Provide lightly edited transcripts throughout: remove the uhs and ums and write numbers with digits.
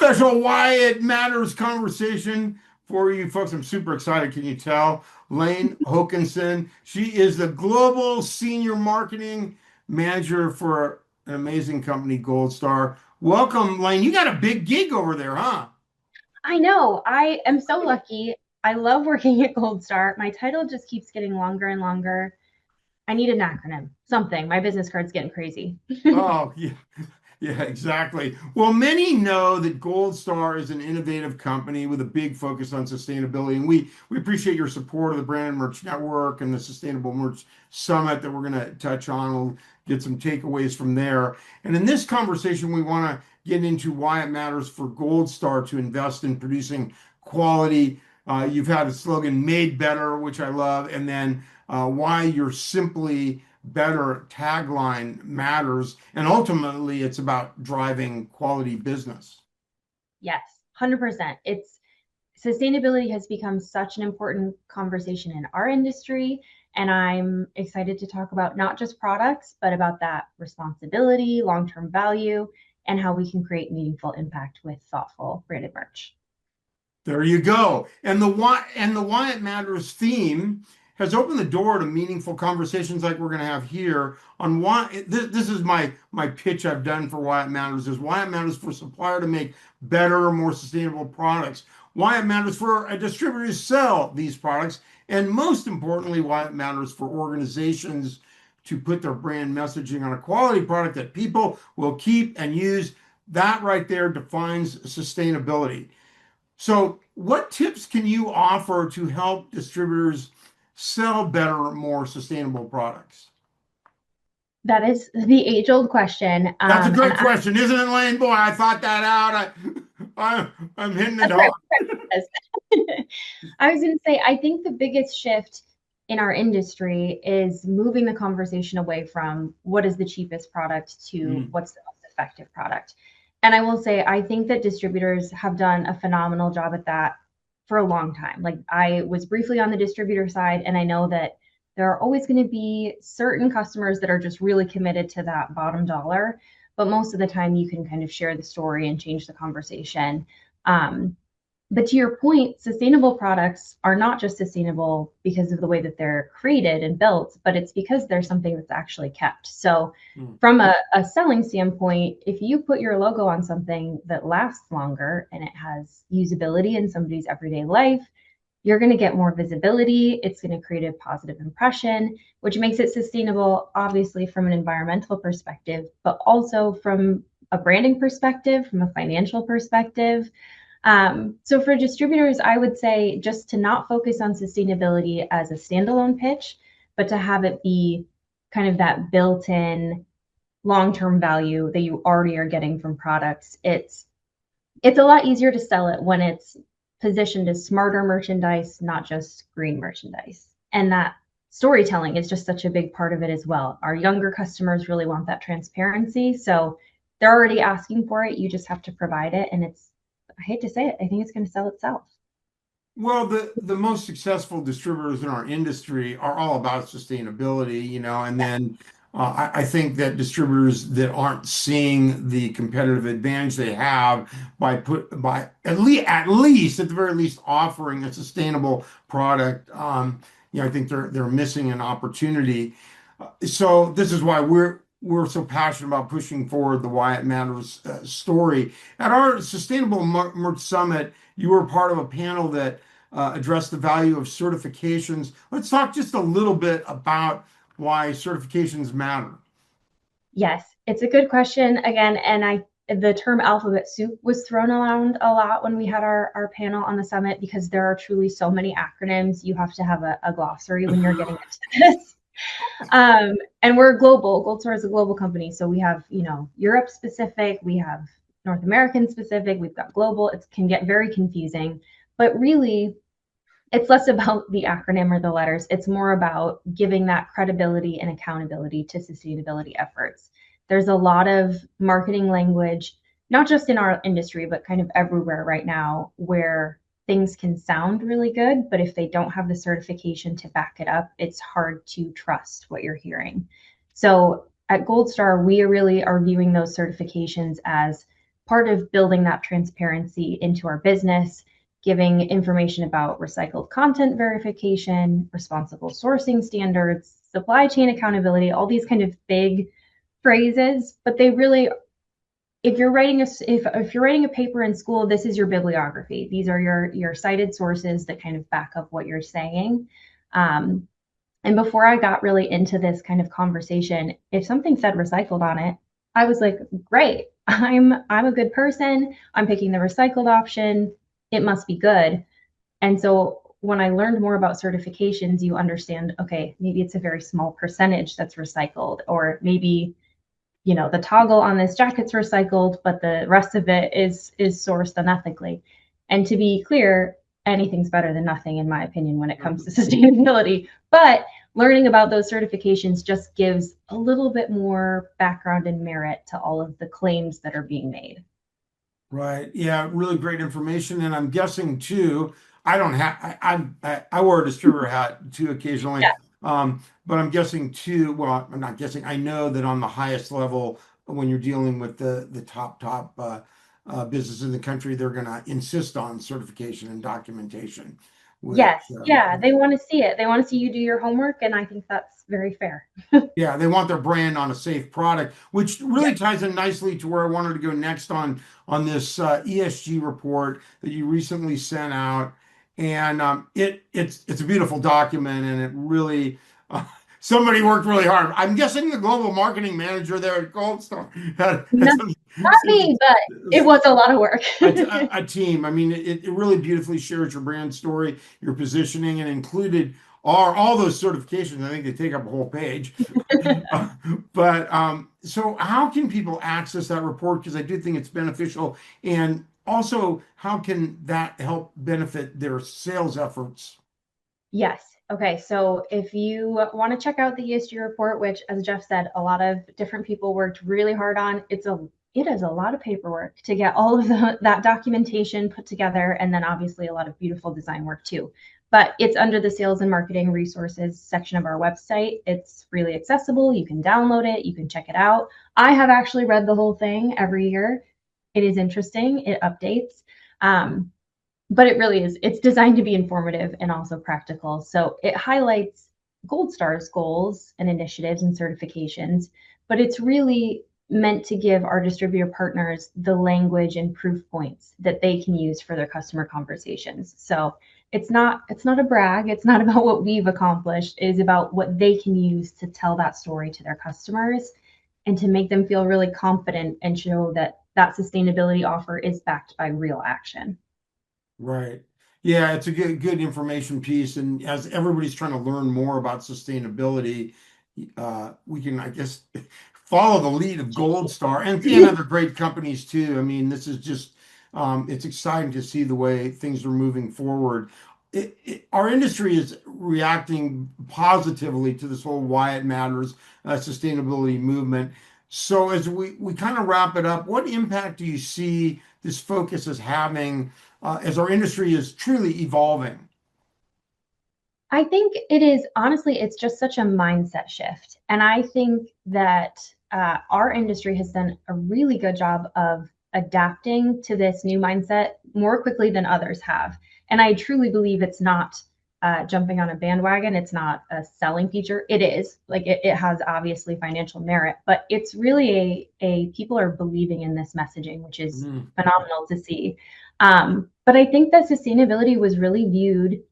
special Why It Matters conversation for you folks. I'm super excited. Can you tell? Lane Hokanson. She is the global senior marketing manager for an amazing company, Goldstar. Welcome, Lane. You got a big gig over there, huh? I know. I am so lucky. I love working at Goldstar. My title just keeps getting longer and longer. I need an acronym, something. My business card's getting crazy. Oh, yeah. Yeah, exactly. Well, many know that Gold Star is an innovative company with a big focus on sustainability, and we appreciate your support of the Brand and Merch Network and the Sustainable Merch Summit that we're going to touch on. We'll get some takeaways from there. And in this conversation, we want to get into why it matters for Gold Star to invest in producing quality. You've had a slogan "Made Better," which I love, and then why you're simply better tagline matters. And ultimately, it's about driving quality business. Yes, 100%. It's sustainability has become such an important conversation in our industry, and I'm excited to talk about not just products, but about that responsibility, long-term value, and how we can create meaningful impact with thoughtful branded merch. There you go. And the why it matters theme has opened the door to meaningful conversations like we're going to have here on why this is my pitch I've done for why it matters is why it matters for a supplier to make better, more sustainable products. Why it matters for a distributor to sell these products, and most importantly, why it matters for organizations to put their brand messaging on a quality product that people will keep and use. That right there defines sustainability. So, what tips can you offer to help distributors sell better, more sustainable products? That is the age-old question. That's a And great question, isn't it, Lane? Boy, I thought that out. I'm hitting it that's right. hard. I was going to say, I think the biggest shift in our industry is moving the conversation away from what is the cheapest product to Mm. what's the most effective product. And I will say, I think that distributors have done a phenomenal job at that for a long time. Like I was briefly on the distributor side, and I know that there are always going to be certain customers that are just really committed to that bottom dollar. But most of the time, you can kind of share the story and change the conversation. Um, but to your point, sustainable products are not just sustainable because of the way that they're created and built, but it's because there's something that's actually kept. So, Mm. from a selling standpoint, if you put your logo on something that lasts longer and it has usability in somebody's everyday life, you're going to get more visibility. It's going to create a positive impression, which makes it sustainable, obviously, from an environmental perspective, but also from a branding perspective, from a financial perspective. So for distributors, I would say just to not focus on sustainability as a standalone pitch, but to have it be kind of that built-in long-term value that you already are getting from products. It's a lot easier to sell it when it's positioned as smarter merchandise, not just green merchandise. And that storytelling is just such a big part of it as well. Our younger customers really want that transparency. So they're already asking for it. You just have to provide it. And I hate to say it, I think it's going to sell itself. Well, the most successful distributors in our industry are all about sustainability, and then I think that distributors that aren't seeing the competitive advantage they have by at least at the very least offering a sustainable product, I think they're missing an opportunity. So this is why we're so passionate about pushing forward the Why It Matters story. At our Sustainable Merch Summit, you were part of a panel that addressed the value of certifications. Let's talk just a little bit about why certifications matter. Yes, it's a good question again, and the term alphabet soup was thrown around a lot when we had our panel on the summit because there are truly so many acronyms. You have to have a glossary when you're getting into this. And we're global. Goldstar is a global company, so we have Europe specific, we have North American specific, we've got global. It can get very confusing, but really it's less about the acronym or the letters. It's more about giving that credibility and accountability to sustainability efforts. There's a lot of marketing language, not just in our industry, but kind of everywhere right now, where things can sound really good, but if they don't have the certification to back it up, it's hard to trust what you're hearing. So at Goldstar, we really are viewing those certifications as part of building that transparency into our business, giving information about recycled content verification, responsible sourcing standards, supply chain accountability, all these kind of big phrases, but they really, if you're writing if you're writing a paper in school, this is your bibliography. These are your cited sources that kind of back up what you're saying. Um, and before I got really into this kind of conversation, if something said recycled on it, I was like, great, I'm a good person. I'm picking the recycled option. It must be good. And so when I learned more about certifications, you understand, okay, maybe it's a very small percentage that's recycled, or maybe, the toggle on this jacket's recycled, but the rest of it is sourced unethically. And to be clear, anything's better than nothing, in my opinion, when it comes to sustainability. But learning about those certifications just gives a little bit more background and merit to all of the claims that are being made. Right. Yeah, really great information. And I'm guessing too, I don't have I wear a distributor hat too occasionally. Yeah. But I'm guessing too, well, I'm not guessing, I know that on the highest level, when you're dealing with the top business in the country, they're gonna insist on certification and documentation, which Yes. Yeah. They want to see it. They want to see you do your homework. And I think that's very fair. yeah, they want their brand on a safe product, which Yeah. really ties in nicely to where I wanted to go next on this ESG report that you recently sent out, and it's a beautiful document, and it really somebody worked really hard. I'm guessing the global marketing manager there at Goldstar had Not, not me, but it was a lot of work. a team. I mean, it really beautifully shares your brand story, your positioning, and included all those certifications. I think they take up a whole page. But so how can people access that report? Because I do think it's beneficial. And also, how can that help benefit their sales efforts? Yes. Okay. So if you want to check out the ESG report, which, as Jeff said, a lot of different people worked really hard on, it is a lot of paperwork to get all of that documentation put together, and then obviously a lot of beautiful design work too. But it's under the sales and marketing resources section of our website. It's really accessible. You can download it. You can check it out. I have actually read the whole thing every year. It is interesting. It updates. But it really is, it's designed to be informative and also practical. So it highlights Goldstar's goals and initiatives and certifications, but it's really meant to give our distributor partners the language and proof points that they can use for their customer conversations. So it's not a brag, it's not about what we've accomplished, it is about what they can use to tell that story to their customers and to make them feel really confident and show that that sustainability offer is backed by real action. Right. Yeah, it's a good information piece. And as everybody's trying to learn more about sustainability, we can, I guess, follow the lead of Gold Star and other great companies too. I mean, this is just, it's exciting to see the way things are moving forward. Our industry is reacting positively to this whole Why It Matters sustainability movement. So as we kind of wrap it up, what impact do you see this focus is having as our industry is truly evolving? I think it is, honestly, it's just such a mindset shift. And I think that our industry has done a really good job of adapting to this new mindset more quickly than others have. And I truly believe it's not jumping on a bandwagon. It's not a selling feature. It is like it has obviously financial merit, but it's really a people are believing in this messaging, which is Mm, phenomenal to see. But I think that sustainability was really viewed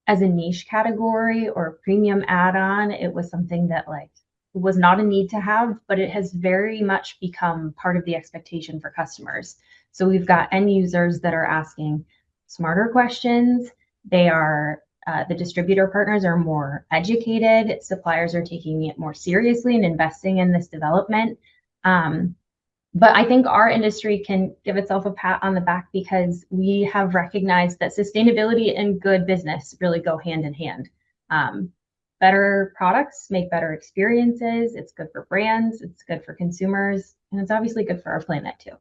as a niche category or a premium add-on. It was something that like was not a need to have, but it has very much become part of the expectation for customers. So we've got end users that are asking smarter questions. They are the distributor partners are more educated. Suppliers are taking it more seriously and investing in this development. Um, but I think our industry can give itself a pat on the back because we have recognized that sustainability and good business really go hand in hand. Um, Better products make better experiences. It's good for brands, it's good for consumers, and it's obviously good for our planet too.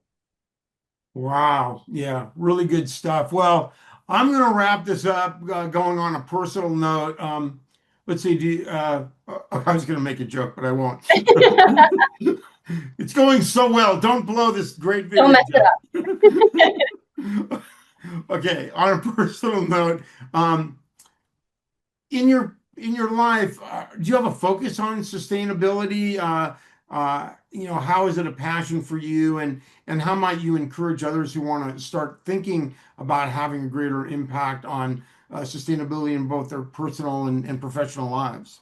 wow. Yeah, really good stuff. Well, I'm going to wrap this up going on a personal note. Let's see. I was going to make a joke, but I won't. It's going so well. Don't blow this great Don't video, mess it up. Jeff. Okay, on a personal note, um, in your life, do you have a focus on sustainability? How is it a passion for you, and how might you encourage others who want to start thinking about having a greater impact on sustainability in both their personal and professional lives?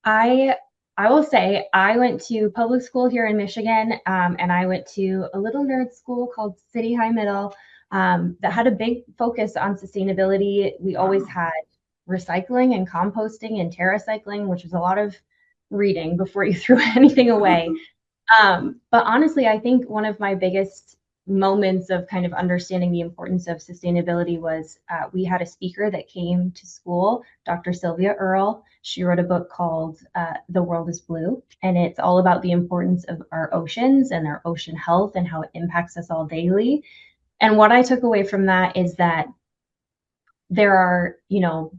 I I will say I went to public school here in Michigan, and I went to a little nerd school called City High Middle, that had a big focus on sustainability. We always Wow. had recycling and composting and terracycling, which was a lot of reading before you threw anything away. But honestly, I think one of my biggest moments of kind of understanding the importance of sustainability was we had a speaker that came to school, Dr. Sylvia Earle. She wrote a book called The World is Blue, and it's all about the importance of our oceans and our ocean health and how it impacts us all daily. And what I took away from that is that there are,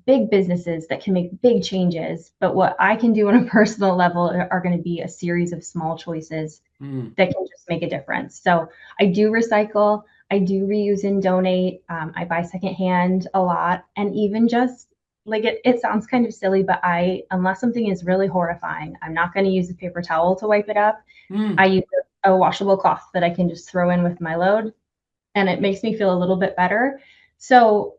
big businesses that can make big changes, but what I can do on a personal level are going to be a series of small choices Mm. that can just make a difference. So I do recycle, I do reuse and donate. I buy secondhand a lot, and even just like it sounds kind of silly, but unless something is really horrifying, I'm not going to use a paper towel to wipe it up. I Mm. use a washable cloth that I can just throw in with my load, and it makes me feel a little bit better. So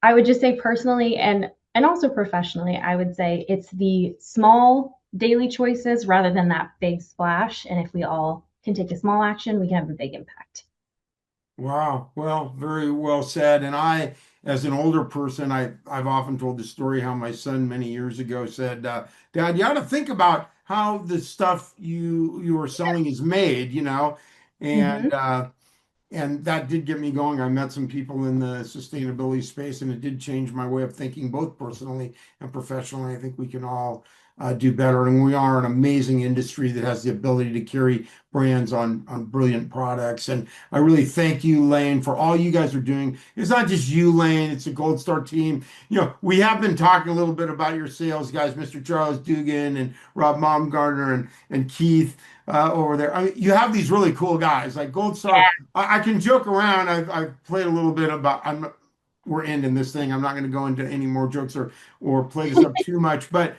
I would just say personally and also professionally, I would say it's the small daily choices rather than that big splash. And if we all can take a small action, we can have a big impact. Wow. Well, very well said. And as an older person, I've often told the story how my son many years ago said, "Dad, you ought to think about how the stuff you are selling is made, Mm-hmm. and that did get me going. I met some people in the sustainability space, and it did change my way of thinking, both personally and professionally. I think we can all do better, and we are an amazing industry that has the ability to carry brands on brilliant products. And I really thank you, Lane, for all you guys are doing. It's not just you, Lane; it's a Goldstar team. We have been talking a little bit about your sales guys, Mr. Charles Dugan and Rob Baumgartner and Keith over there. I mean, you have these really cool guys like Goldstar. I can joke around. I've played a little bit about. We're ending this thing. I'm not going to go into any more jokes or play this up too much. But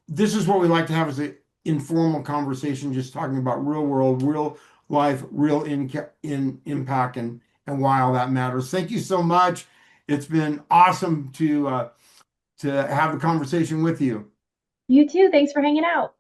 this is what we like to have as an informal conversation, just talking about real world, real life, real in impact, and why all that matters. Thank you so much. It's been awesome to have the conversation with you. You too. Thanks for hanging out.